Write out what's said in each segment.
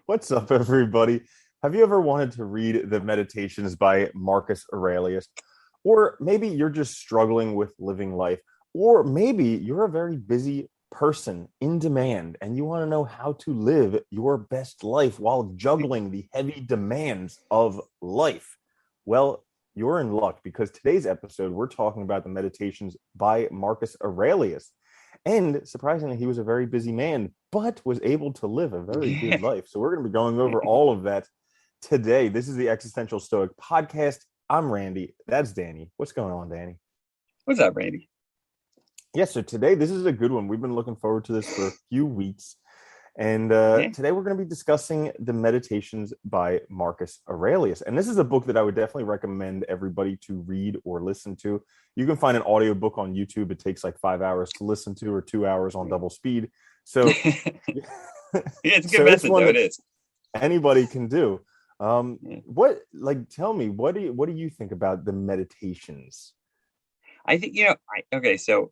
What's up, everybody? Have you ever wanted to read the Meditations by Marcus Aurelius? Or maybe you're just struggling with living life. Or maybe you're a very busy person in demand and you want to know how to live your best life while juggling the heavy demands of life. Well, you're in luck because today's episode, we're talking about the Meditations by Marcus Aurelius. And surprisingly, he was a very busy man, but was able to live a very good life. So we're going to be going over all of that today. This is the Existential Stoic podcast. I'm Randy. That's Danny. What's going on, Danny? What's up, Randy? Yeah, so today, this is a good one. We've been looking forward to this for a few weeks. And Yeah. today we're going to be discussing the Meditations by Marcus Aurelius. And this is a book that I would definitely recommend everybody to read or listen to. You can find an audiobook on YouTube. It takes like 5 hours to listen to or 2 hours on double speed. So, Yeah, it's a good so it's message, one though. It that is. anybody can do. Yeah. Tell me, what do you think about the Meditations? I think, okay, so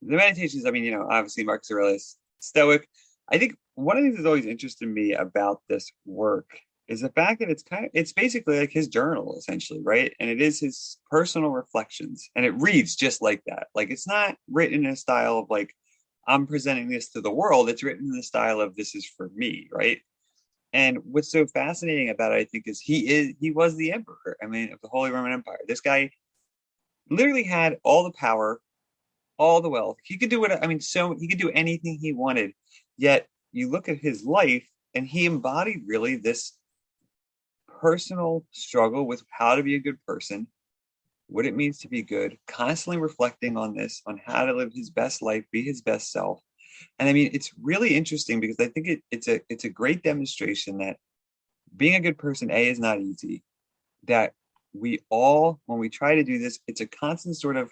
the meditations, obviously Marcus Aurelius, Stoic. I think one of the things that's always interested me about this work is the fact that it's basically like his journal, essentially, right? And it is his personal reflections. And it reads just like that. Like, it's not written in a style of like, I'm presenting this to the world. It's written in the style of this is for me, right? And what's so fascinating about it, I think, is he was the emperor. I mean, of the Holy Roman Empire. This guy literally had all the power, all the wealth. He could do what so he could do anything he wanted. Yet you look at his life, and he embodied really this personal struggle with how to be a good person, what it means to be good, constantly reflecting on this, on how to live his best life, be his best self. And I mean, it's really interesting because I think it's a great demonstration that being a good person, is not easy. That we all, when we try to do this, it's a constant sort of,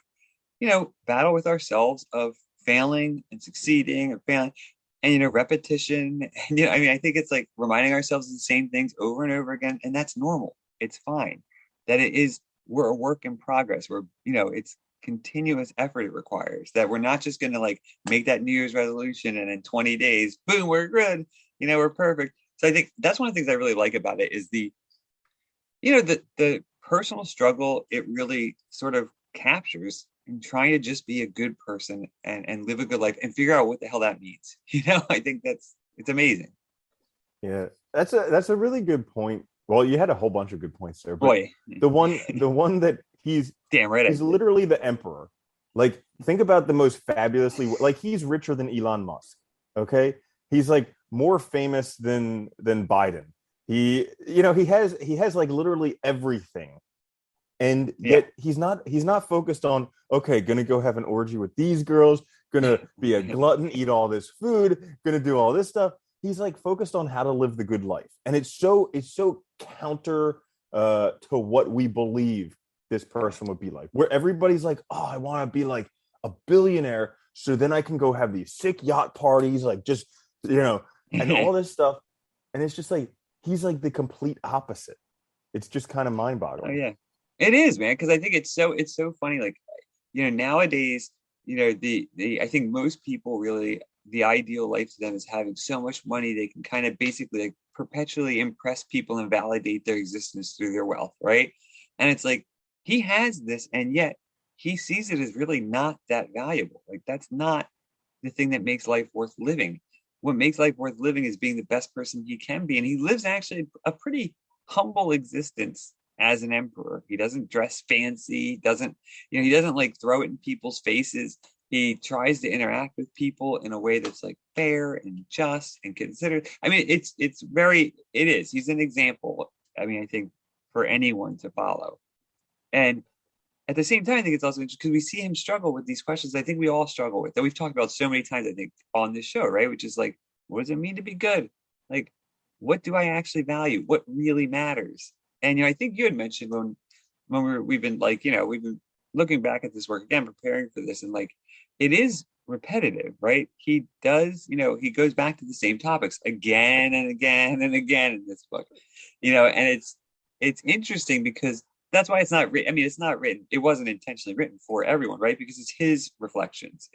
battle with ourselves of failing and succeeding and failing and, repetition. And, I think it's like reminding ourselves of the same things over and over again. And that's normal. It's fine. We're a work in progress. It's continuous effort it requires, that we're not just going to like make that New Year's resolution and in 20 days, boom, we're good. We're perfect. So I think that's one of the things I really like about it is the personal struggle it really sort of captures in trying to just be a good person and live a good life and figure out what the hell that means. I think it's amazing. Yeah, that's a really good point. Well, you had a whole bunch of good points there, but Boy, the one that damn right I he's did. literally the emperor. Like, think about the most fabulously, like, he's richer than Elon Musk. Okay, he's like more famous than Biden. He has like literally everything, and Yeah. yet he's not focused on, okay, gonna go have an orgy with these girls, gonna be a glutton, eat all this food, gonna do all this stuff. He's like focused on how to live the good life, and it's so counter to what we believe this person would be like, where everybody's like, oh, I want to be like a billionaire so then I can go have these sick yacht parties, like, just, and all this stuff. And it's just like he's like the complete opposite. It's just kind of Oh mind-boggling. yeah, it is, man. Because I think it's so funny. Like, nowadays, the I think most people really the ideal life to them is having so much money they can kind of basically like perpetually impress people and validate their existence through their wealth, right? And it's like he has this, and yet he sees it as really not that valuable. Like, that's not the thing that makes life worth living. What makes life worth living is being the best person he can be, and he lives actually a pretty humble existence as an emperor. He doesn't dress fancy, he doesn't like throw it in people's faces. He tries to interact with people in a way that's like fair and just and considered. I mean, it is. He's an example. I mean, I think for anyone to follow. And at the same time, I think it's also interesting because we see him struggle with these questions I think we all struggle with, that we've talked about so many times, I think, on this show, right? Which is like, what does it mean to be good? Like, what do I actually value? What really matters? And I think you had mentioned when we've been like, we've been looking back at this work again, preparing for this, and like it is repetitive, right? He does, he goes back to the same topics again and again and again in this book, and it's interesting because that's why it's not written. I mean, it's not written. It wasn't intentionally written for everyone, right? Because it's his reflections.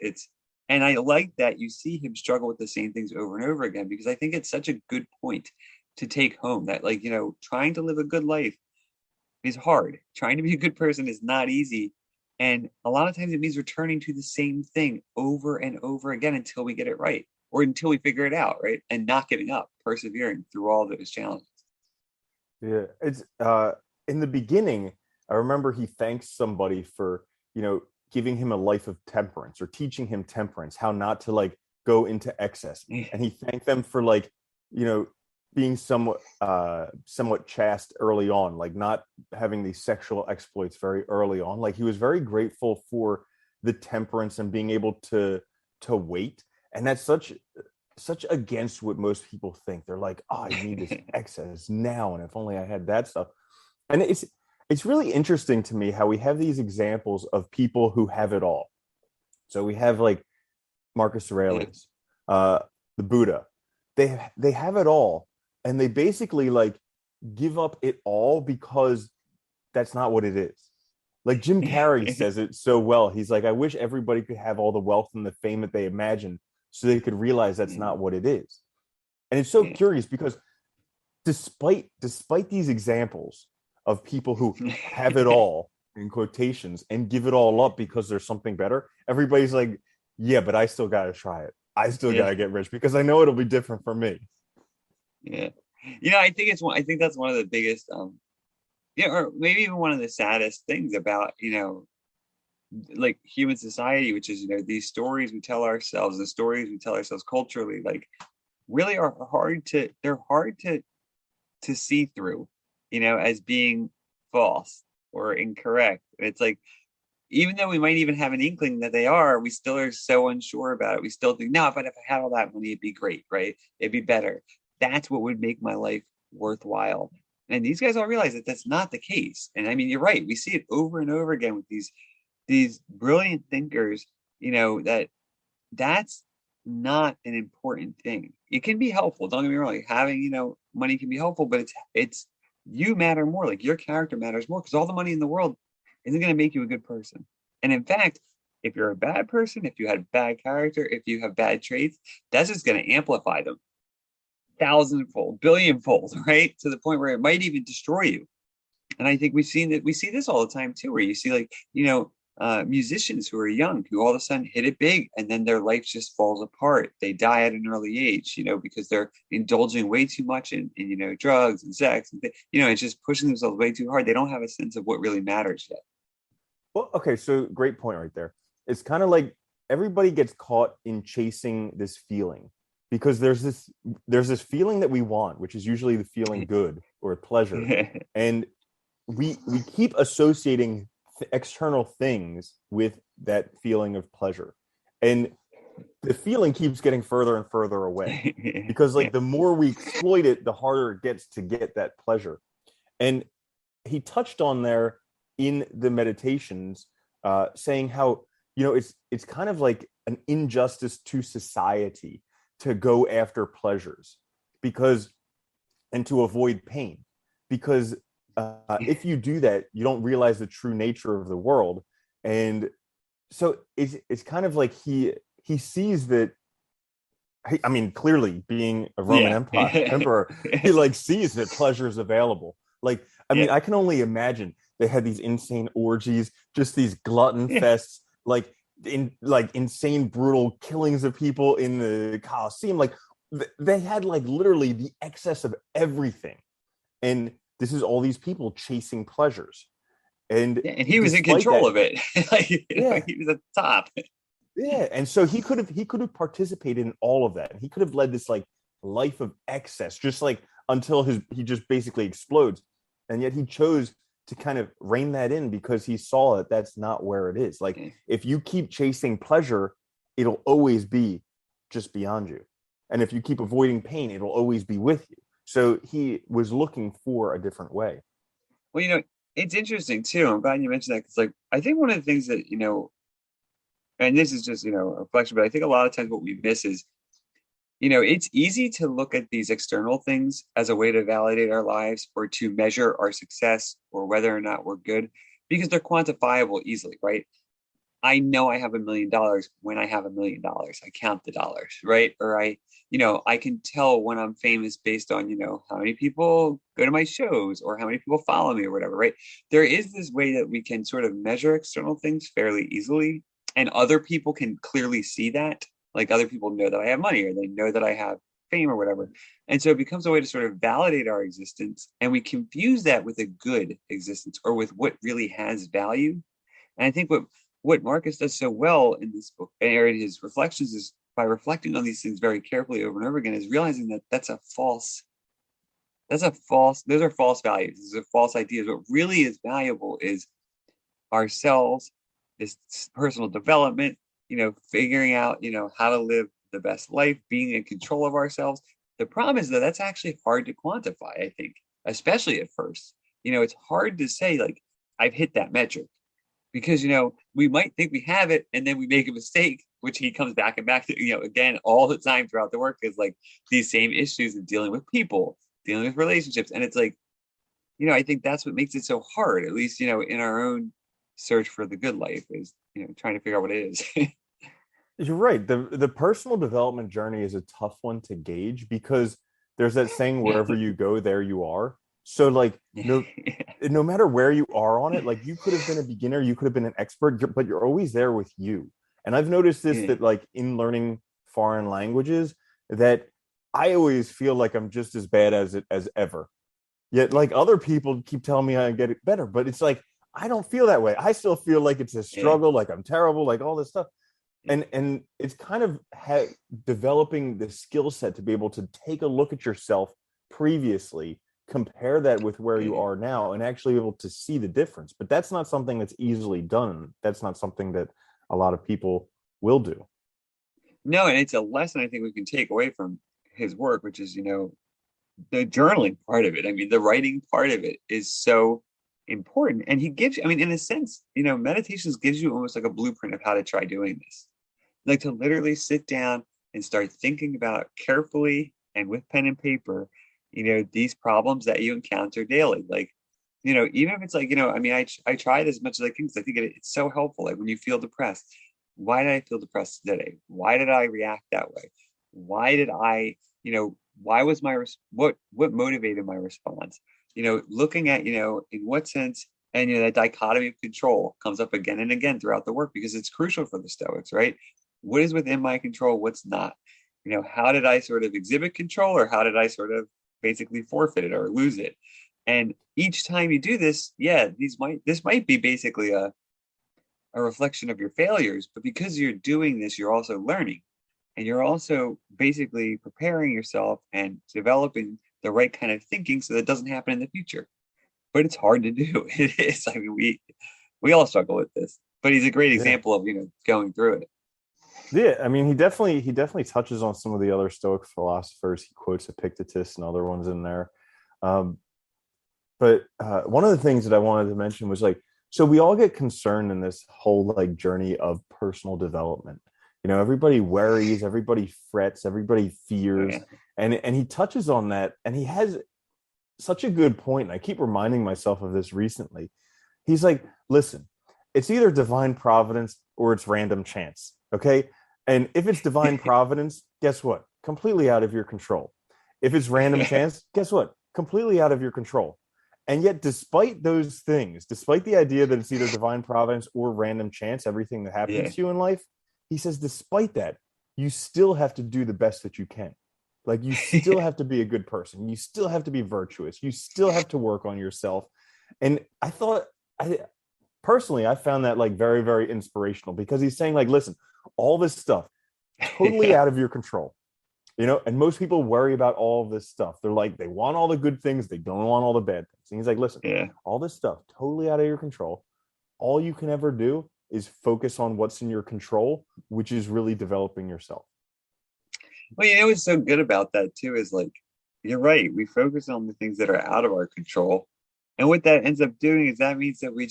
And I like that you see him struggle with the same things over and over again, because I think it's such a good point to take home. That, like, trying to live a good life is hard. Trying to be a good person is not easy. And a lot of times it means returning to the same thing over and over again until we get it right, or until we figure it out, right? And not giving up, persevering through all those challenges. Yeah, it's in the beginning, I remember he thanks somebody for, giving him a life of temperance or teaching him temperance, how not to like go into excess. And he thanked them for like, you know, being somewhat chaste early on, like not having these sexual exploits very early on. Like he was very grateful for the temperance and being able to wait. And that's such against what most people think. They're like, oh, I need this excess now, and if only I had that stuff. And it's really interesting to me how we have these examples of people who have it all. So we have like Marcus Aurelius, the Buddha. They have it all, and they basically like give up it all because that's not what it is. Like Jim Carrey says it so well. He's like, I wish everybody could have all the wealth and the fame that they imagine so they could realize that's not what it is. And it's so curious because despite these examples of people who have it all in quotations and give it all up because there's something better, everybody's like, yeah, but I still got to try it. I still got to get rich because I know it'll be different for me. Yeah. I think that's one of the biggest, or maybe even one of the saddest things about, like human society, which is, these stories we tell ourselves, the stories we tell ourselves culturally, like really are they're hard to see through, as being false or incorrect. It's like, even though we might even have an inkling that they are, we still are so unsure about it. We still think, no, but if I had all that money, it'd be great, right? It'd be better. That's what would make my life worthwhile. And these guys all realize that that's not the case. And I mean, you're right. We see it over and over again with these brilliant thinkers, that's not an important thing. It can be helpful. Don't get me wrong. Like having, money can be helpful, but it's you matter more. Like your character matters more, because all the money in the world isn't going to make you a good person. And in fact, if you're a bad person, if you had bad character, if you have bad traits, that's just going to amplify them thousandfold, billionfold, right? To the point where it might even destroy you. And I think we see this all the time too, where you see like, musicians who are young, who all of a sudden hit it big, and then their life just falls apart. They die at an early age, because they're indulging way too much in drugs and sex. And it's just pushing themselves way too hard. They don't have a sense of what really matters yet. Well, okay, so great point right there. It's kind of like everybody gets caught in chasing this feeling, because there's this feeling that we want, which is usually the feeling good or pleasure, and we keep associating external things with that feeling of pleasure, and the feeling keeps getting further and further away, because like the more we exploit it, the harder it gets to get that pleasure. And he touched on there in the meditations, saying how it's kind of like an injustice to society to go after pleasures and to avoid pain, because if you do that, you don't realize the true nature of the world. And so it's kind of like he sees that. I mean, clearly being a Roman emperor, he like sees that pleasure is available. Like, I mean, I can only imagine they had these insane orgies, just these glutton fests, like insane brutal killings of people in the Colosseum. Like they had like literally the excess of everything. And this is all these people chasing pleasures. And he was in control of it. Like, he was at the top. Yeah, and so he could have participated in all of that. He could have led this like life of excess, just like until he just basically explodes. And yet he chose to kind of rein that in, because he saw that that's not where it is. Like if you keep chasing pleasure, it'll always be just beyond you. And if you keep avoiding pain, it'll always be with you. So he was looking for a different way. Well, it's interesting too. I'm glad you mentioned that, because like I think one of the things that, and this is just, a reflection, but I think a lot of times what we miss is, it's easy to look at these external things as a way to validate our lives or to measure our success or whether or not we're good, because they're quantifiable easily, right? I know I have $1 million when I have $1 million. I count the dollars, right? Or I can tell when I'm famous based on, how many people go to my shows or how many people follow me or whatever, right? There is this way that we can sort of measure external things fairly easily, and other people can clearly see that. Like other people know that I have money or they know that I have fame or whatever. And so it becomes a way to sort of validate our existence. And we confuse that with a good existence or with what really has value. And I think what Marcus does so well in this book or in his reflections is by reflecting on these things very carefully over and over again, is realizing that those are false values. Those are false ideas. What really is valuable is ourselves, is personal development, figuring out, how to live the best life, being in control of ourselves. The problem is that that's actually hard to quantify, I think, especially at first. It's hard to say, like, I've hit that metric because, we might think we have it and then we make a mistake, which he comes back and back to, again, all the time throughout the work is like these same issues of dealing with people, dealing with relationships. And it's like, I think that's what makes it so hard, at least, in our own search for the good life is, trying to figure out what it is. You're right. The personal development journey is a tough one to gauge because there's that saying, wherever you go, there you are. So like no matter where you are on it, like you could have been a beginner, you could have been an expert, but you're always there with you. And I've noticed this, that like in learning foreign languages, that I always feel like I'm just as bad as ever. Yet like other people keep telling me I get it better, but it's like I don't feel that way. I still feel like it's a struggle, like I'm terrible, like all this stuff. And it's kind of developing the skill set to be able to take a look at yourself previously, compare that with where you are now, and actually be able to see the difference. But that's not something that's easily done. That's not something that a lot of people will do. No, and it's a lesson I think we can take away from his work, which is, the journaling part of it. I mean, the writing part of it is so important. And he gives you, I mean, in a sense, meditations gives you almost like a blueprint of how to try doing this. Like to literally sit down and start thinking about carefully and with pen and paper, these problems that you encounter daily. Like, even if it's like, I mean, I tried as much as I can because I think it's so helpful. Like when you feel depressed, why did I feel depressed today? Why did I react that way? Why did I, why was what motivated my response? Looking at, in what sense, and that dichotomy of control comes up again and again throughout the work because it's crucial for the Stoics, right? What is within my control? What's not? How did I sort of exhibit control, or how did I sort of basically forfeit it or lose it? And each time you do this, this might be basically a reflection of your failures, but because you're doing this, you're also learning. And you're also basically preparing yourself and developing the right kind of thinking so that doesn't happen in the future. But it's hard to do. It is. I mean, we all struggle with this. But he's a great Yeah. example of, going through it. Yeah, I mean, he definitely touches on some of the other Stoic philosophers. He quotes Epictetus and other ones in there. Um, but one of the things that I wanted to mention was like, so we all get concerned in this whole like journey of personal development. Everybody worries, everybody frets, everybody fears, Yeah. and he touches on that, and he has such a good point. And I keep reminding myself of this recently. He's like, listen, it's either divine providence or it's random chance. Okay. And if it's divine providence, guess what? Completely out of your control. If it's random chance, guess what? Completely out of your control. And yet, despite those things, despite the idea that it's either divine providence or random chance, everything that happens to you in life, he says, despite that, you still have to do the best that you can. Like you still have to be a good person. You still have to be virtuous. You still have to work on yourself. And I found that like very, very inspirational because he's saying like, listen, all this stuff totally out of your control, and most people worry about all of this stuff. They're like, they want all the good things. They don't want all the bad things. And he's like, listen, all this stuff totally out of your control. All you can ever do is focus on what's in your control, which is really developing yourself. Well, what's so good about that too is like, you're right. We focus on the things that are out of our control. And what that ends up doing is that means that we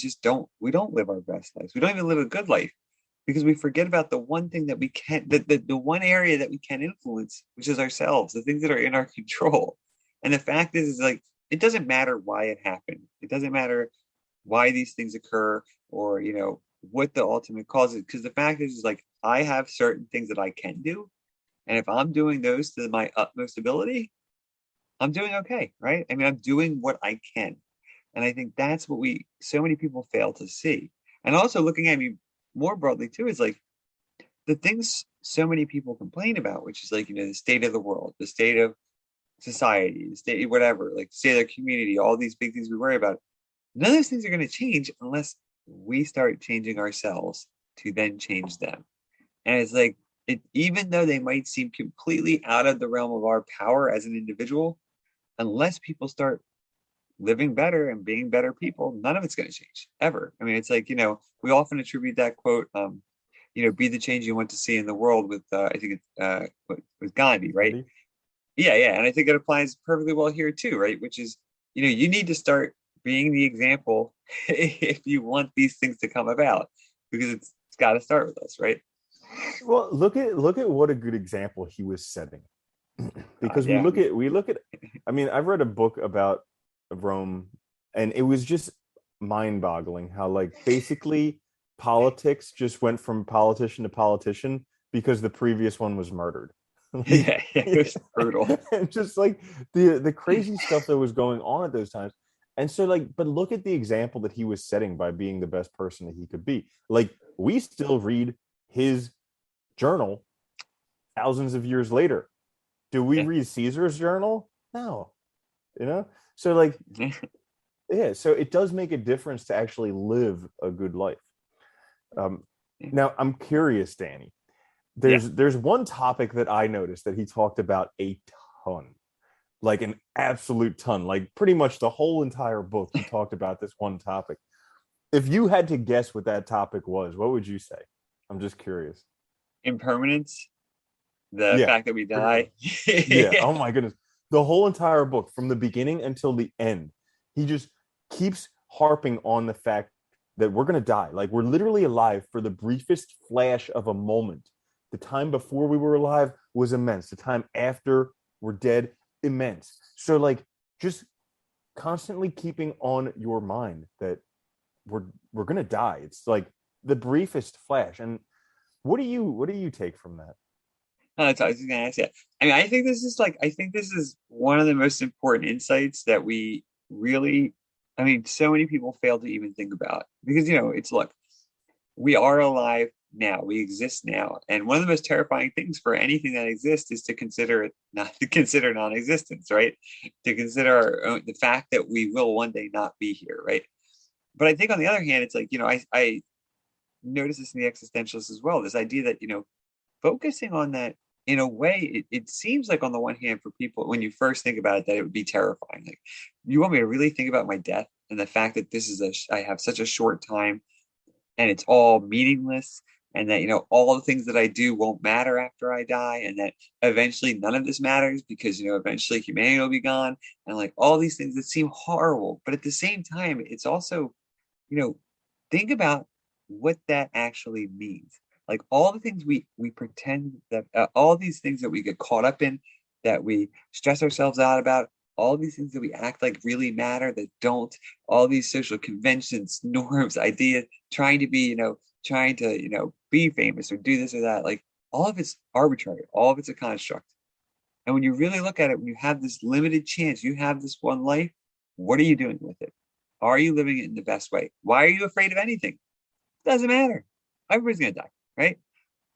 don't live our best lives. We don't even live a good life because we forget about the one thing that we can, the one area that we can influence, which is ourselves, the things that are in our control. And the fact is like, it doesn't matter why it happened. It doesn't matter why these things occur or, what the ultimate cause is. Because the fact is like I have certain things that I can do, and if I'm doing those to my utmost ability, I'm doing okay, right? I mean, I'm doing what I can. And I think that's what so many people fail to see. And also looking at me more broadly too, is like the things so many people complain about, which is like, the state of the world, the state of society, the state, whatever, like the state of their community, all these big things we worry about. None of those things are going to change unless we start changing ourselves to then change them. And it's like, even though they might seem completely out of the realm of our power as an individual, unless people start living better and being better people, none of it's going to change ever. I mean, it's like, we often attribute that quote, be the change you want to see in the world with, I think it's with Gandhi, right? Andy? Yeah, yeah. And I think it applies perfectly well here too, right? Which is, you need to start being the example if you want these things to come about, because it's got to start with us, right? Well, look at what a good example he was setting. Because we Yeah. look at I mean, I've read a book about Rome, and it was just mind-boggling how, like, basically politics just went from politician to politician because the previous one was murdered. Like, Yeah, yeah, it was brutal. and just like the crazy stuff that was going on at those times. And so, like, but look at the example that he was setting by being the best person that he could be. Like, we still read his journal thousands of years later. Do we Yeah. read Caesar's journal? No. So, like, yeah, so it does make a difference to actually live a good life. um Now I'm curious, Danny. Yeah. There's one topic that I noticed that he talked about a ton, like an absolute ton, like pretty much the whole entire book he talked about this one topic. If you had to guess what that topic was, what would you say? I'm just curious. Impermanence, the Yeah, fact that we pretty much. die. Yeah. Yeah. Oh my goodness. The whole entire book, from the beginning until the end, he just keeps harping on the fact that we're going to die. Like, we're literally alive for the briefest flash of a moment. The time before we were alive was immense. The time after we're dead, immense. So, like, just constantly keeping on your mind that we're going to die. It's like the briefest flash. And what do you take from that? No, I was gonna ask you. I mean, I think this is one of the most important insights that we really, I mean, so many people fail to even think about, because it's, look, we are alive now, we exist now, and one of the most terrifying things for anything that exists is to consider it not to consider non-existence, right? To consider the fact that we will one day not be here, right? But I think on the other hand, it's like, I notice this in the existentialists as well. This idea that, focusing on that, in a way, it seems like, on the one hand, for people, when you first think about it, that it would be terrifying. Like, you want me to really think about my death and the fact that I have such a short time, and it's all meaningless, and that, all the things that I do won't matter after I die, and that eventually none of this matters because, eventually humanity will be gone, and like all these things that seem horrible. But at the same time, it's also, you know, think about what that actually means. Like, all the things we pretend that, all these things that we get caught up in, that we stress ourselves out about, all these things that we act like really matter that don't, all these social conventions, norms, ideas, trying to be, trying to, be famous or do this or that. Like, all of it's arbitrary, all of it's a construct. And when you really look at it, when you have this limited chance, you have this one life, what are you doing with it? Are you living it in the best way? Why are you afraid of anything? Doesn't matter. Everybody's gonna die, right?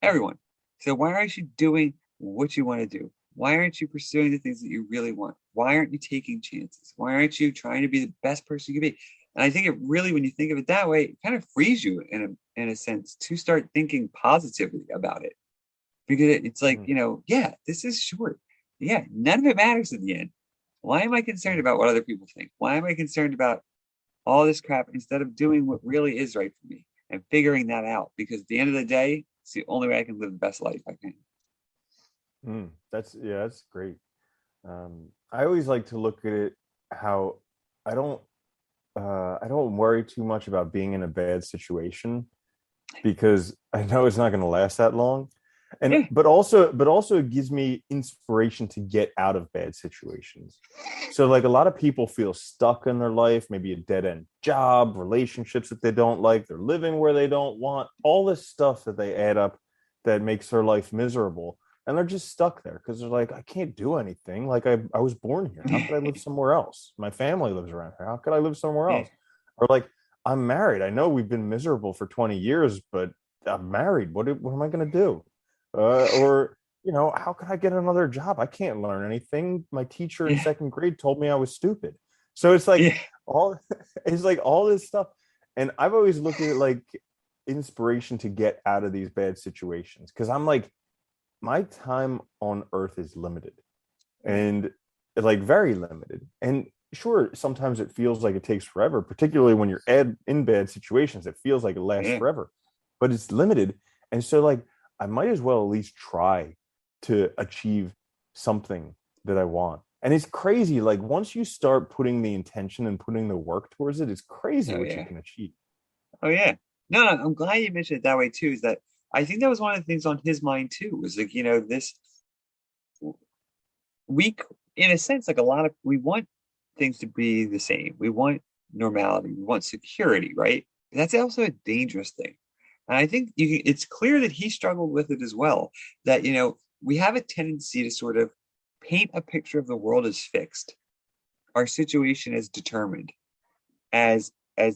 Everyone. So why aren't you doing what you want to do? Why aren't you pursuing the things that you really want? Why aren't you taking chances? Why aren't you trying to be the best person you can be? And I think it really, when you think of it that way, it kind of frees you in a sense to start thinking positively about it. Because it's like, Mm, yeah, this is short. Yeah, none of it matters in the end. Why am I concerned mm. about what other people think? Why am I concerned about all this crap instead of doing what really is right for me and figuring that out? Because at the end of the day, it's the only way I can live the best life I can. That's great. I always like to look at it how I don't I don't worry too much about being in a bad situation because I know it's not going to last that long. And Yeah. but also it gives me inspiration to get out of bad situations. So like a lot of people feel stuck in their life, maybe a dead end job, relationships that they don't like, they're living where they don't want, all this stuff that they add up that makes their life miserable. And they're just stuck there because they're like, I can't do anything. Like I was born here. How could I live somewhere else? My family lives around here. How could I live somewhere Yeah. else? Or like, I'm married. I know we've been miserable for 20 years, but I'm married. What am I going to do? Or how can I get another job? I can't learn anything. My teacher in Yeah. second grade told me I was stupid. So it's like Yeah. all it's like all this stuff. And I've always looked at it like inspiration to get out of these bad situations. Cause I'm like, my time on earth is limited Yeah. and like very limited. And sure, sometimes it feels like it takes forever, particularly when you're in bad situations. It feels like it lasts Yeah. forever, but it's limited. And so, like, I might as well at least try to achieve something that I want. And it's crazy. Like, once you start putting the intention and putting the work towards it, it's crazy Oh what you yeah. can achieve. Oh yeah. No, no, I'm glad you mentioned it that way too. Is that I think that was one of the things on his mind too. Was like, this we, in a sense, like a lot of we want things to be the same. We want normality. We want security, right? That's also a dangerous thing. And I think it's clear that he struggled with it as well. That we have a tendency to sort of paint a picture of the world as fixed, our situation as determined, as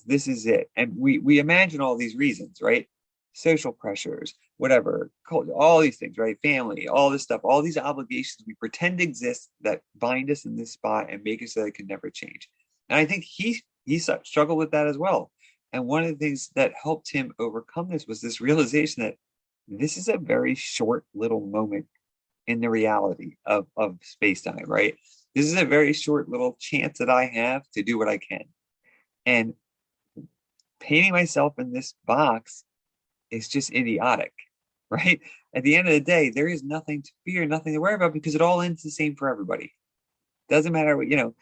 this is it, and we imagine all these reasons, right? Social pressures, whatever, culture, all these things, right? Family, all this stuff, all these obligations we pretend exist that bind us in this spot and make us so they can never change. And I think he struggled with that as well. And one of the things that helped him overcome this was this realization that this is a very short little moment in the reality of space time, right? This is a very short little chance that I have to do what I can. And painting myself in this box is just idiotic, right? At the end of the day, there is nothing to fear, nothing to worry about because it all ends the same for everybody. Doesn't matter what,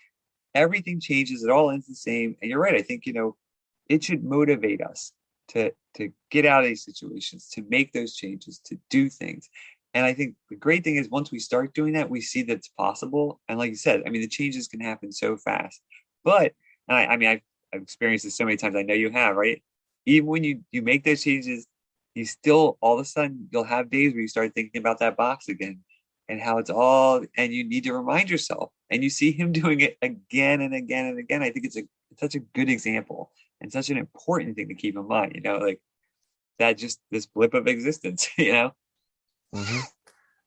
everything changes, it all ends the same. And you're right. I think, it should motivate us to get out of these situations, to make those changes, to do things. And I think the great thing is once we start doing that, we see that it's possible. And like you said, I mean, the changes can happen so fast. But and I mean, I've experienced this so many times. I know you have, right? Even when you make those changes, you still all of a sudden you'll have days where you start thinking about that box again and how it's all, and you need to remind yourself. And you see him doing it again and again and again. I think it's such a good example and such an important thing to keep in mind. Like that, just this blip of existence. Hmm.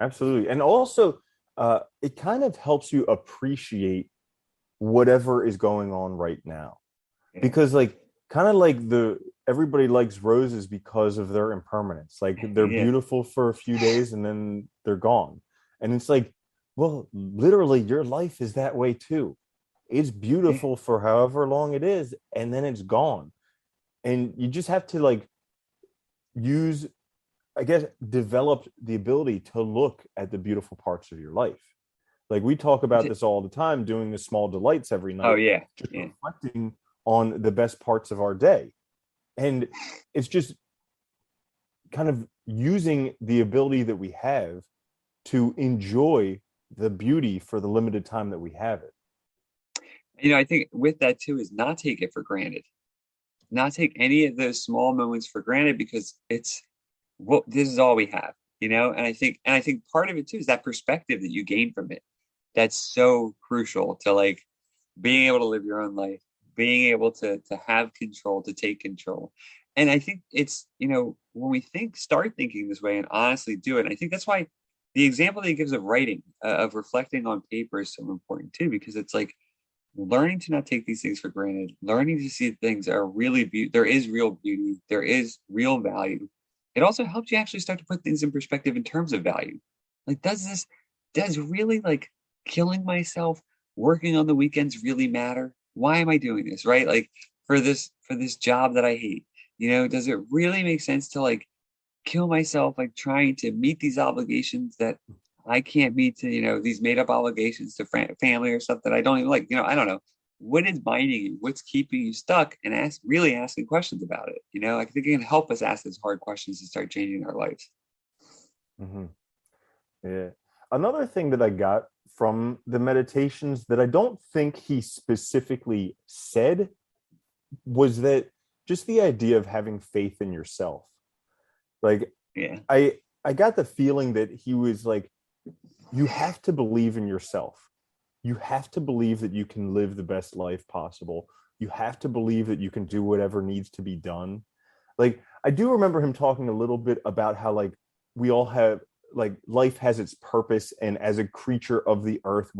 Absolutely. And also, it kind of helps you appreciate whatever is going on right now. Yeah, Because like kind of like the everybody likes roses because of their impermanence. Like they're yeah, beautiful for a few days and then they're gone. And it's like, well, literally your life is that way too. It's yeah, beautiful for however long it is and then it's gone. And you just have to like use, I guess, develop the ability to look at the beautiful parts of your life. Like we talk about this all the time, doing the small delights every oh night, yeah, just yeah. reflecting on the best parts of our day. And it's just kind of using the ability that we have to enjoy the beauty for the limited time that we have it. I think with that too is not take it for granted, not take any of those small moments for granted because it's well, this is all we have. And I think part of it too is that perspective that you gain from it. That's so crucial to like being able to live your own life, being able to have control, to take control. And I think it's, when we start thinking this way and honestly do it. And I think that's why the example that he gives of writing, of reflecting on paper is so important too, because it's like learning to not take these things for granted, learning to see things are really there is real beauty, there is real value. It also helps you actually start to put things in perspective in terms of value. Like, does really like killing myself, working on the weekends really matter? Why am I doing this? Right? Like for this job that I hate, does it really make sense to like kill myself, like trying to meet these obligations that I can't meet to, these made up obligations to family or stuff that I don't even like, I don't know. What is binding you? What's keeping you stuck? And really asking questions about it. I think it can help us ask those hard questions to start changing our lives. Hmm. Yeah. Another thing that I got from the meditations that I don't think he specifically said was that just the idea of having faith in yourself. Like Yeah. I got the feeling that he was like, you have to believe in yourself. You have to believe that you can live the best life possible. You have to believe that you can do whatever needs to be done. Like I do remember him talking a little bit about how like we all have like life has its purpose, and as a creature of the earth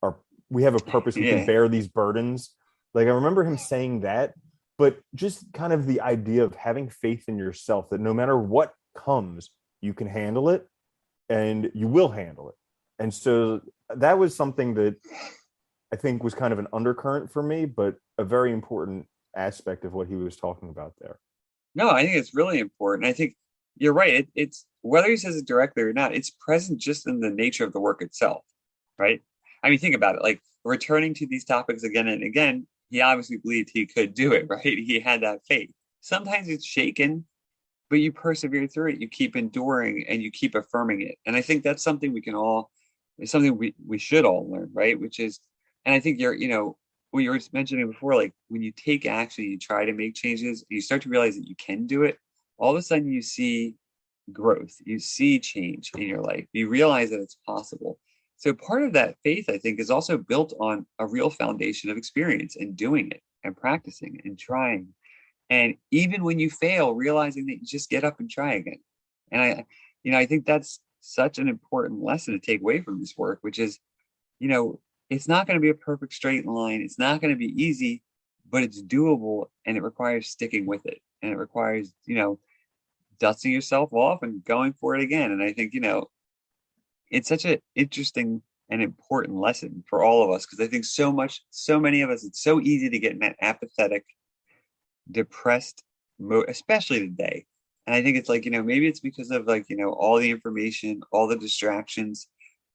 our we have a purpose. We can Yeah. bear these burdens. Like I remember him saying that, but just kind of the idea of having faith in yourself that no matter what comes, you can handle it and you will handle it. And so that was something that I think was kind of an undercurrent for me, but a very important aspect of what he was talking about there. No, I think it's really important. I think you're right. It's whether he says it directly or not, it's present just in the nature of the work itself, right? I mean, think about it. Like returning to these topics again and again, he obviously believed he could do it, right? He had that faith. Sometimes it's shaken, but you persevere through it. You keep enduring and you keep affirming it. And I think that's something we can all, it's something we should all learn, right? Which is, and I think what you were mentioning before, like when you take action, you try to make changes, you start to realize that you can do it. All of a sudden, you see growth, you see change in your life, you realize that it's possible. So, part of that faith, I think, is also built on a real foundation of experience and doing it and practicing and trying. And even when you fail, realizing that you just get up and try again. And I think that's such an important lesson to take away from this work, which is, you know, it's not going to be a perfect straight line. It's not going to be easy, but it's doable and it requires sticking with it. And it requires, dusting yourself off and going for it again. And I think, it's such an interesting and important lesson for all of us because I think so many of us, it's so easy to get in that apathetic, depressed mode, especially today. And I think it's like, maybe it's because of like, all the information, all the distractions,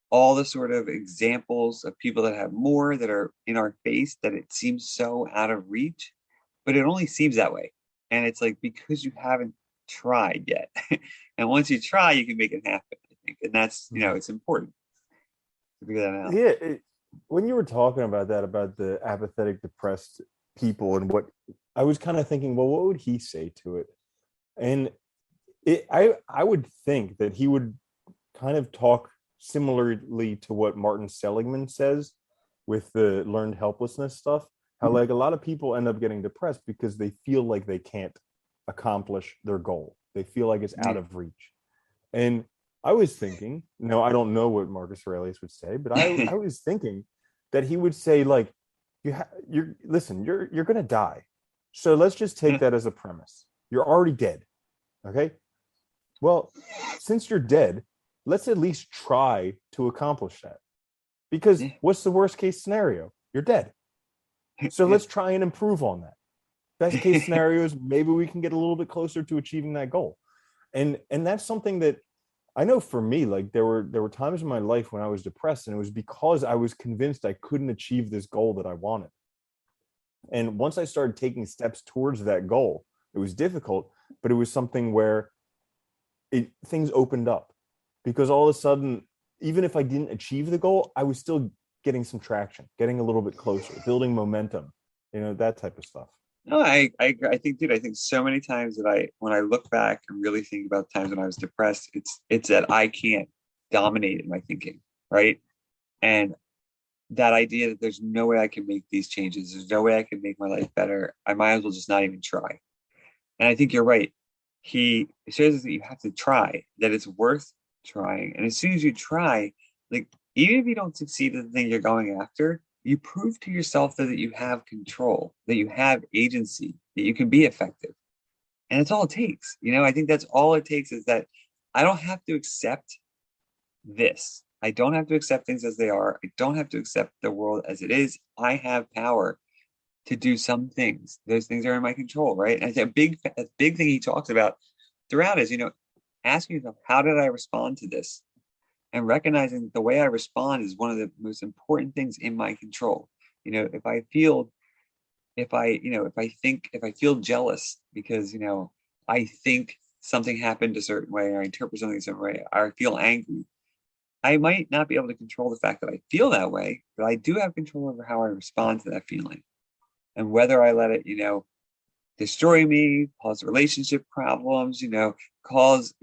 all the sort of examples of people that have more that are in our face that it seems so out of reach, but it only seems that way. And it's like because you haven't tried yet. And once you try, you can make it happen, I think. And that's, it's important to figure that out. Yeah, when you were talking about that, about the apathetic, depressed people, and what I was kind of thinking, well, what would he say to it? And I would think that he would kind of talk similarly to what Martin Seligman says with the learned helplessness stuff. How like a lot of people end up getting depressed because they feel like they can't accomplish their goal. They feel like it's out of reach. And I was thinking, no, I don't know what Marcus Aurelius would say, but I was thinking that he would say like, you're gonna die, so let's just take that as a premise. You're already dead, okay? Well, since you're dead, let's at least try to accomplish that. Because what's the worst case scenario? You're dead. So let's try and improve on that. Best case scenario is maybe we can get a little bit closer to achieving that goal. And that's something that I know for me, like there were times in my life when I was depressed, and it was because I was convinced I couldn't achieve this goal that I wanted. And once I started taking steps towards that goal, it was difficult, but it was something where things opened up, because all of a sudden, even if I didn't achieve the goal, I was still getting some traction, getting a little bit closer, building momentum, that type of stuff. No, I think, dude, I think so many times that when I look back and really think about times when I was depressed, it's that I can't dominate in my thinking, right? And that idea that there's no way I can make these changes, there's no way I can make my life better. I might as well just not even try. And I think you're right. He shows us that you have to try, that it's worth trying. And as soon as you try, like even if you don't succeed in the thing you're going after, you prove to yourself that you have control, that you have agency, that you can be effective. And that's all it takes. I think that's all it takes is that I don't have to accept this. I don't have to accept things as they are. I don't have to accept the world as it is. I have power to do some things. Those things are in my control, right? And a big thing he talks about throughout is, asking yourself, how did I respond to this? And recognizing that the way I respond is one of the most important things in my control. If I feel, if I think, if I feel jealous because, I think something happened a certain way, or I interpret something a certain way, or I feel angry, I might not be able to control the fact that I feel that way, but I do have control over how I respond to that feeling. And whether I let it, destroy me, cause relationship problems, cause,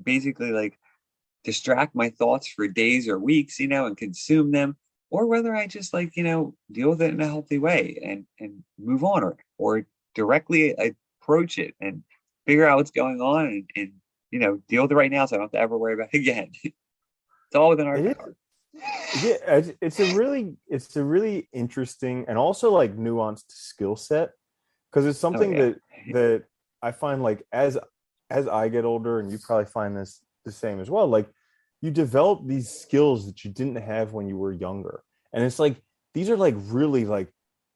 basically like distract my thoughts for days or weeks, and consume them, or whether I just like, deal with it in a healthy way and move on, or directly approach it and figure out what's going on and deal with it right now so I don't have to ever worry about it again. It's all within our It power. is, yeah, it's a really interesting and also like nuanced skill set, because it's Oh something yeah. that I find like as I get older, and you probably find this the same as well, like you develop these skills that you didn't have when you were younger. And it's like these are like really like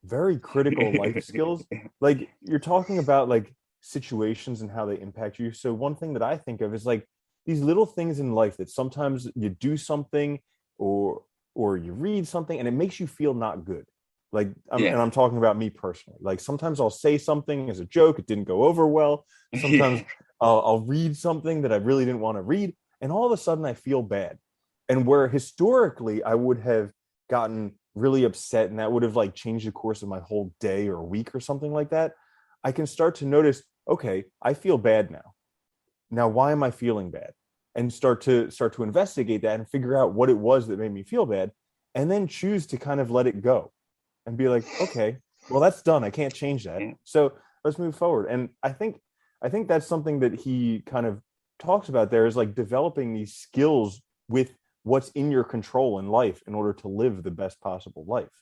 very critical life skills. Like you're talking about like situations and how they impact you. So one thing that I think of is like these little things in life that sometimes you do something or or you read something and it makes you feel not good. Like Yeah. I'm talking about me personally. Like sometimes I'll say something as a joke, it didn't go over well. Sometimes Yeah. I'll read something that I really didn't want to read, and all of a sudden I feel bad. And where historically I would have gotten really upset and that would have like changed the course of my whole day or week or something like that, I can start to notice, okay, I feel bad now. Now why am I feeling bad? And start to investigate that and figure out what it was that made me feel bad, and then choose to kind of let it go and be like, okay, well that's done. I can't change that. Yeah. So let's move forward. And I think that's something that he kind of talks about there, is like developing these skills with what's in your control in life in order to live the best possible life.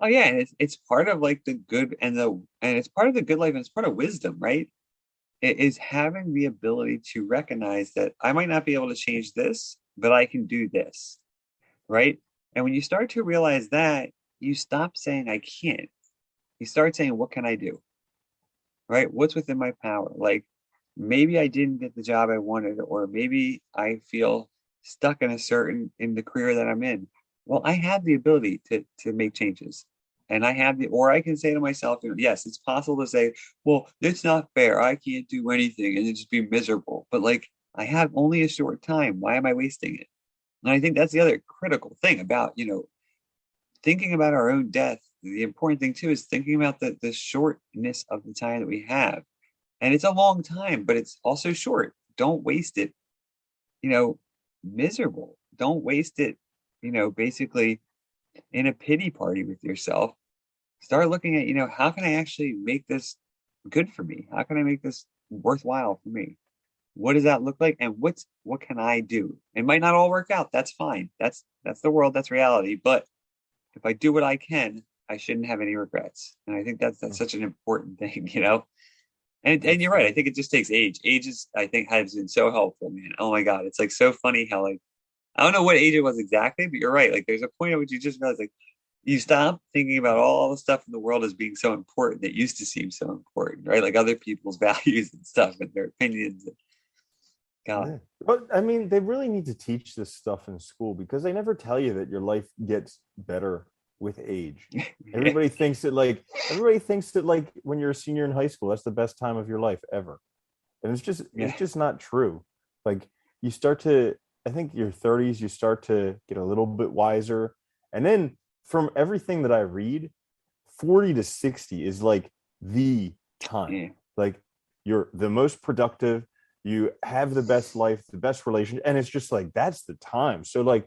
Oh yeah, and it's part of like the good and it's part of the good life and it's part of wisdom, right? It is having the ability to recognize that I might not be able to change this, but I can do this, right? And when you start to realize that, you stop saying I can't. You start saying, what can I do? Right? What's within my power? Like maybe I didn't get the job I wanted, or maybe I feel stuck in the career that I'm in. Well, I have the ability to make changes. And or I can say to myself, yes, it's possible to say, well, it's not fair. I can't do anything and then just be miserable. But like I have only a short time. Why am I wasting it? And I think that's the other critical thing about, thinking about our own death. The important thing too is thinking about the shortness of the time that we have. And it's a long time, but it's also short. Don't waste it, you know, miserable. Don't waste it, basically in a pity party with yourself. Start looking at, how can I actually make this good for me? How can I make this worthwhile for me? What does that look like? And what can I do? It might not all work out. That's fine. That's the world, that's reality. But if I do what I can, I shouldn't have any regrets. And I think that's such an important thing. And you're That's right. I think it just takes age. Age is, I think, has been so helpful, man. Oh my God. It's like so funny how like I don't know what age it was exactly, but you're right. Like there's a point at which you just realize like you stop thinking about all the stuff in the world as being so important that used to seem so important, right? Like other people's values and stuff and their opinions. God. Yeah. But I mean, they really need to teach this stuff in school, because they never tell you that your life gets better with age. Yeah. Everybody thinks that like when you're a senior in high school, that's the best time of your life ever. And it's Yeah. just not true. Like you start to, I think your 30s, you start to get a little bit wiser. And then from everything that I read, 40 to 60 is like the time. Yeah. Like you're the most productive, you have the best life, the best relation, and it's just like that's the time. So like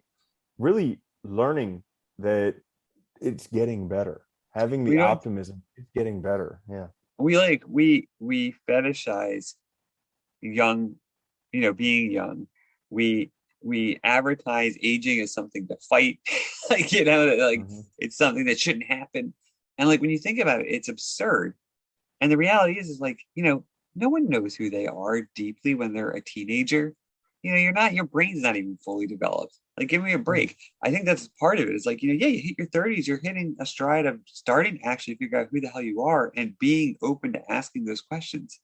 really learning that it's getting better, having We the don't optimism, it's getting better. Yeah. we fetishize young, being young. We we advertise aging as something to fight, like like Mm-hmm. it's something that shouldn't happen. And like when you think about it, it's absurd. And the reality is like, no one knows who they are deeply when they're a teenager. Your brain's not even fully developed. Like, give me a break. I think that's part of it. It's like, yeah, you hit your 30s, you're hitting a stride of starting to actually figure out who the hell you are and being open to asking those questions,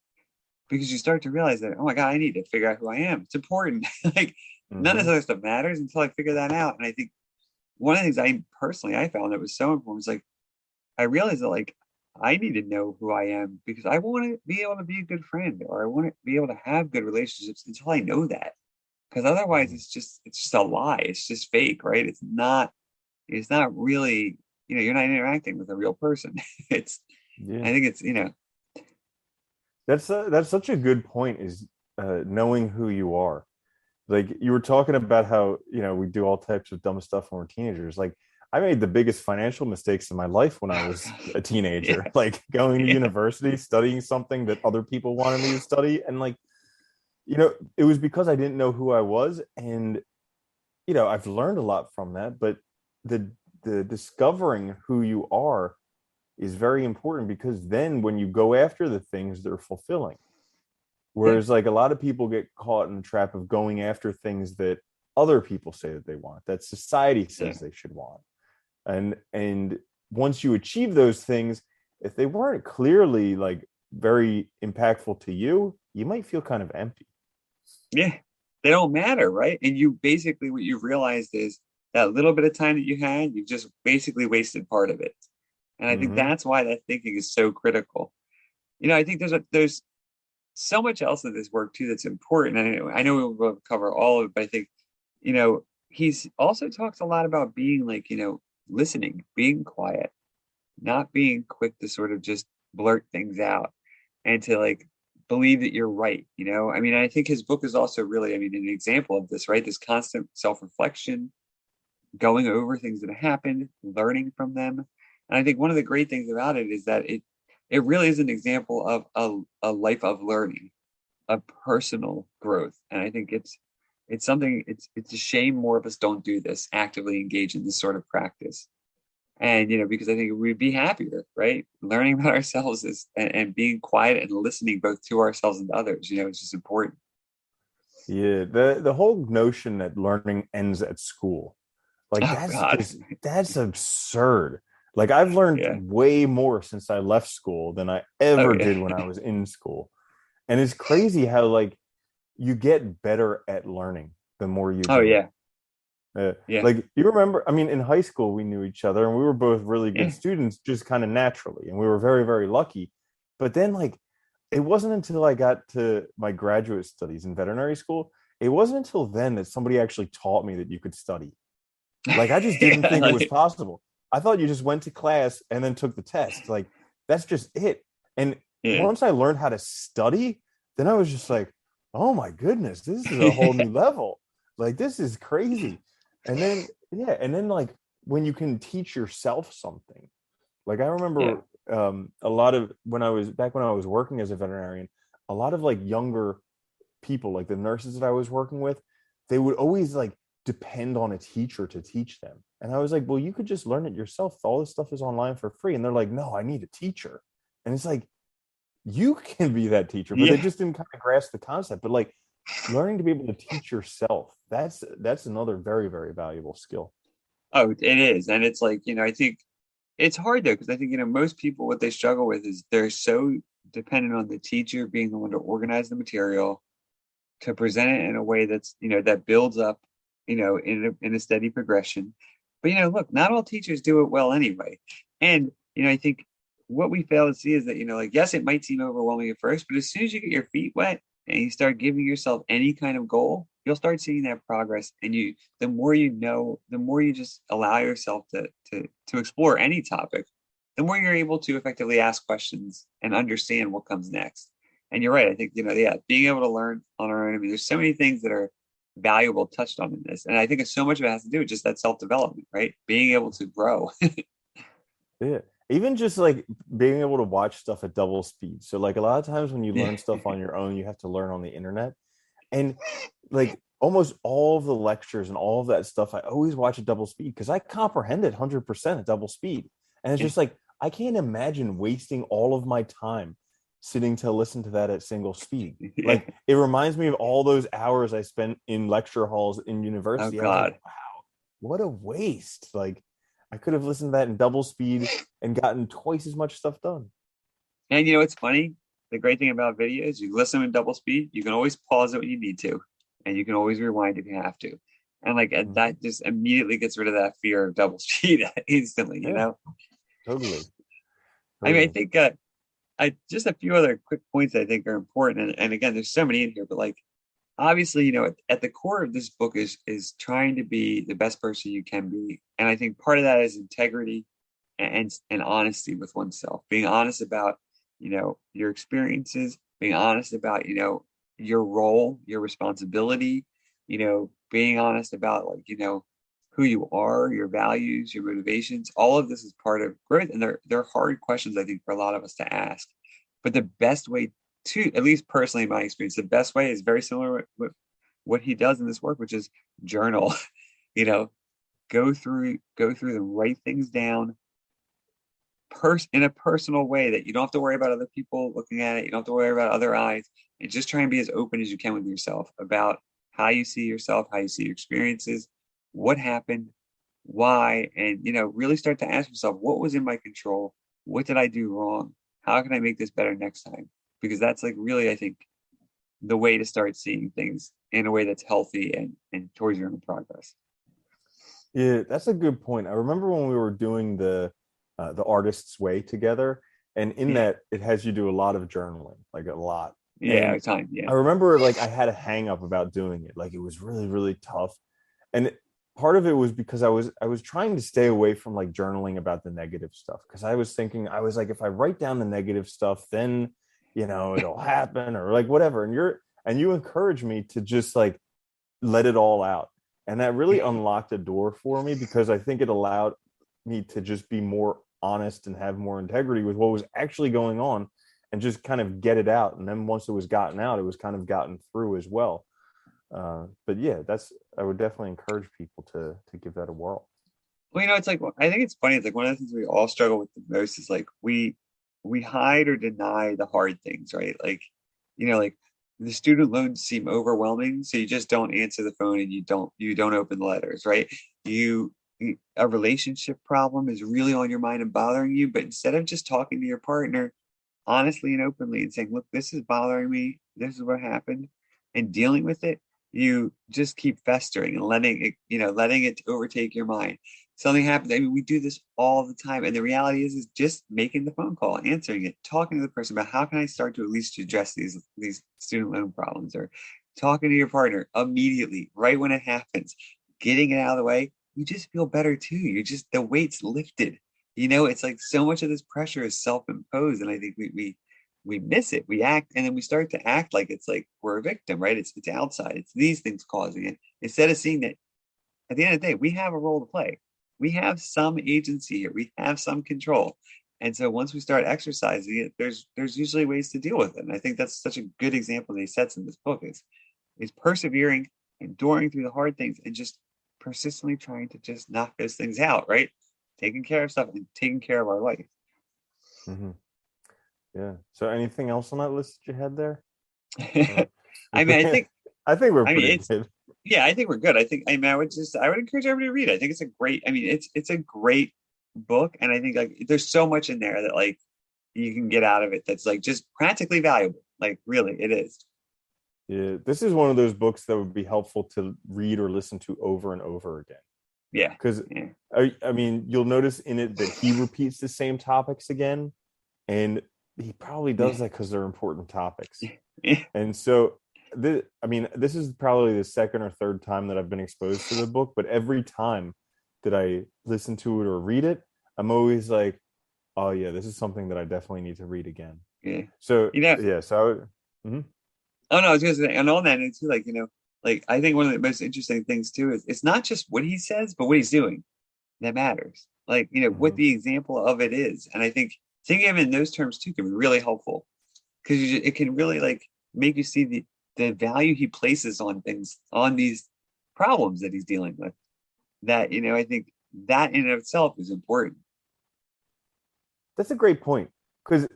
because you start to realize that, oh my God, I need to figure out who I am. It's important. Like, none of Mm-hmm. this other stuff matters until I figure that out. And I think one of the things I found that was so important was like, I realized that like I need to know who I am because I want to be able to be a good friend, or I want to be able to have good relationships until I know that. Because otherwise it's just a lie. It's just fake, right? It's not really, you're not interacting with a real person. It's Yeah. I think it's, That's such a good point, is knowing who you are. Like you were talking about how, we do all types of dumb stuff when we're teenagers. Like I made the biggest financial mistakes in my life when I oh was God. a teenager, Yeah, like going to yeah, university, studying something that other people wanted me to study. And like, it was because I didn't know who I was. And, I've learned a lot from that, but the the discovering who you are is very important, because then when you go after the things, they're fulfilling. yeah, Whereas like a lot of people get caught in the trap of going after things that other people say that they want, that society yeah. says they should want. And once you achieve those things, if they weren't clearly like very impactful to you, you might feel kind of empty. Yeah. They don't matter, right? And you basically, what you've realized is that little bit of time that you had, you've just basically wasted part of it. And I think Mm-hmm. that's why that thinking is so critical. I think there's so much else of this work too that's important. I know we will cover all of it, but I think, he's also talks a lot about being like, listening, being quiet, not being quick to sort of just blurt things out and to like believe that you're right. I mean, I think his book is also really, I mean, an example of this, right? This constant self-reflection, going over things that have happened, learning from them. And I think one of the great things about it is that it really is an example of a life of learning, of personal growth. And I think it's something, it's a shame more of us don't do this, actively engage in this sort of practice. And because I think we'd be happier, right? Learning about ourselves and being quiet and listening both to ourselves and to others, is just important. Yeah, the whole notion that learning ends at school, like Oh God. that's absurd. Like I've learned Yeah. way more since I left school than I Oh ever yeah. did when I was in school. And it's crazy how like you get better at learning the more you Oh do it. yeah. Yeah. Like you remember, I mean, in high school we knew each other and we were both really good Yeah. students, just kind of naturally, and we were very, very lucky. But then, like, it wasn't until I got to my graduate studies in veterinary school, it wasn't until then that somebody actually taught me that you could study. Like, I just didn't Yeah. think it was possible. I thought you just went to class and then took the test. Like, that's just it. And Yeah. once I learned how to study, then I was just like, oh my goodness, this is a whole Yeah. new level. Like, this is crazy. And then, yeah, and then like when you can teach yourself something. Like, I Yeah. remember a lot of when I was working as a veterinarian, a lot of like younger people, like the nurses that I was working with, they would always like depend on a teacher to teach them. And I was like, well, you could just learn it yourself. All this stuff is online for free. And they're like, no, I need a teacher. And it's like, you can be that teacher, but they Yeah. just didn't kind of grasp the concept. But like learning to be able to teach yourself, that's another very, very valuable skill. Oh, it is. And it's like, I think it's hard though, because I think, most people, what they struggle with is they're so dependent on the teacher being the one to organize the material, to present it in a way that's, that builds up, in a steady progression. But, look, not all teachers do it well anyway. And, I think what we fail to see is that, like, yes, it might seem overwhelming at first, but as soon as you get your feet wet and you start giving yourself any kind of goal, you'll start seeing that progress. And the more you know, the more you just allow yourself to explore any topic, the more you're able to effectively ask questions and understand what comes next. And you're right. I think, yeah, being able to learn on our own. I mean, there's so many things that are valuable touched on in this. And I think so much of it has to do with just that self-development, right? Being able to grow. Yeah. Even just like being able to watch stuff at double speed. So like a lot of times when you Yeah. learn stuff on your own, you have to learn on the internet. And like almost all of the lectures and all of that stuff, I always watch at double speed because I comprehend it 100% at double speed. And it's Yeah. just like, I can't imagine wasting all of my time sitting to listen to that at single speed. Yeah. Like it reminds me of all those hours I spent in lecture halls in Oh university. I was like, God. wow, what a waste. Like I could have listened to that in double speed and gotten twice as much stuff done. And it's funny. The great thing about video is you listen in double speed. You can always pause it when you need to, and you can always rewind if you have to. And like Mhm. that just immediately gets rid of that fear of double speed instantly. Yeah, totally. I mean, I Totally. think I just a few other quick points I think are important. And again, there's so many in here, but like obviously, at the core of this book is trying to be the best person you can be. And I think part of that is integrity and honesty with oneself, being honest about, your experiences, being honest about, your role, your responsibility, being honest about like, who you are, your values, your motivations. All of this is part of growth. And they're hard questions, I think, for a lot of us to ask. But the best way to, at least personally in my experience, the best way is very similar with what he does in this work, which is journal. you know, go through and write things down in a personal way that you don't have to worry about other people looking at it. You don't have to worry about other eyes, and just try and be as open as you can with yourself about how you see yourself, how you see your experiences, what happened, why, and really start to ask yourself, what was in my control? What did I do wrong? How can I make this better next time? Because that's like really, I think, the way to start seeing things in a way that's healthy and towards your own progress. Yeah, that's a good point. I remember when we were doing the artist's way together, and in Yeah. that it has you do a lot of journaling, like a lot. Yeah. And Time. I Yeah. remember like I had a hang up about doing it. Like it was really, really tough. And part of it was because I was trying to stay away from like journaling about the negative stuff. Because I was thinking, I was like, if I write down the negative stuff, then it'll happen or like whatever. And you encourage me to just like let it all out. And that really unlocked a door for me because I think it allowed me to just be more honest and have more integrity with what was actually going on and just kind of get it out. And then once it was gotten out, it was kind of gotten through as well. But yeah, I would definitely encourage people to give that a whirl. Well, it's like I think it's funny. It's like one of the things we all struggle with the most is like we hide or deny the hard things, right? Like the student loans seem overwhelming, so you just don't answer the phone and you don't open the letters, right? You a relationship problem is really on your mind and bothering you, but instead of just talking to your partner honestly and openly and saying, look, this is bothering me, this is what happened, and dealing with it, you just keep festering and letting it overtake your mind. Something happens. I mean, we do this all the time. And the reality is just making the phone call, answering it, talking to the person about how can I start to at least address these student loan problems, or talking to your partner immediately, right when it happens, getting it out of the way. You just feel better too. The weight's lifted. It's like so much of this pressure is self-imposed, and I think we miss it. We act, and then we start to act like it's like we're a victim, right? It's outside. It's these things causing it. Instead of seeing that at the end of the day, we have a role to play. We have some agency here. We have some control. And so once we start exercising it, there's usually ways to deal with it. And I think that's such a good example that he sets in this book is persevering, enduring through the hard things, and just persistently trying to just knock those things out, right? Taking care of stuff and taking care of our life. Hmm. Yeah. So anything else on that list that you had there? Or- I mean, I think we're I mean, pretty it's good. yeah, I think we're good. I would encourage everybody to read it. I think it's a great, I mean, it's a great book. And I think like there's so much in there that like you can get out of it that's like just practically valuable. Like really, it is. Yeah, this is one of those books that would be helpful to read or listen to over and over again. Yeah. Because Yeah. I mean, you'll notice in it that he repeats the same topics again, and he probably Yeah. does that because they're important topics. Yeah. And so, I mean, this is probably the second or third time that I've been exposed to the book, but every time that I listen to it or read it, I'm always like, oh yeah, this is something that I definitely need to read again. Yeah. So You know, yeah, so I would, mhm. oh no, I was gonna say, and on that end too, like, like I think one of the most interesting things too is it's not just what he says, but what he's doing that matters. Like, what Mhm. the example of it is. And I think thinking of it in those terms too can be really helpful because it can really like make you see the value he places on things, on these problems that he's dealing with. That, I think that in and of itself is important. That's a great point because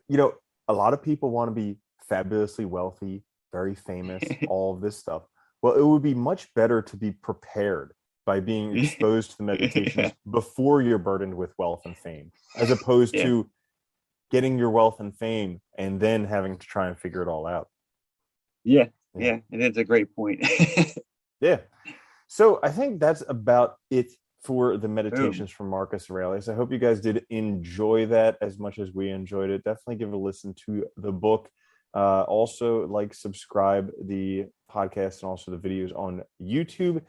a lot of people want to be fabulously wealthy, very famous, all of this stuff. Well, it would be much better to be prepared by being exposed to the meditations Yeah. before you're burdened with wealth and fame, as opposed Yeah. to getting your wealth and fame and then having to try and figure it all out. Yeah. Yeah. Yeah. And it's a great point. Yeah. So I think that's about it for the Boom. meditations from Marcus Aurelius. I hope you guys did enjoy that as much as we enjoyed it. Definitely give a listen to the book. Also, like, subscribe the podcast and also the videos on YouTube.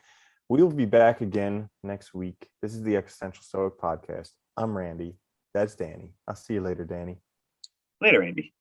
We will be back again next week. This is the Existential Stoic podcast. I'm Randy. That's Danny. I'll see you later, Danny. Later, Andy.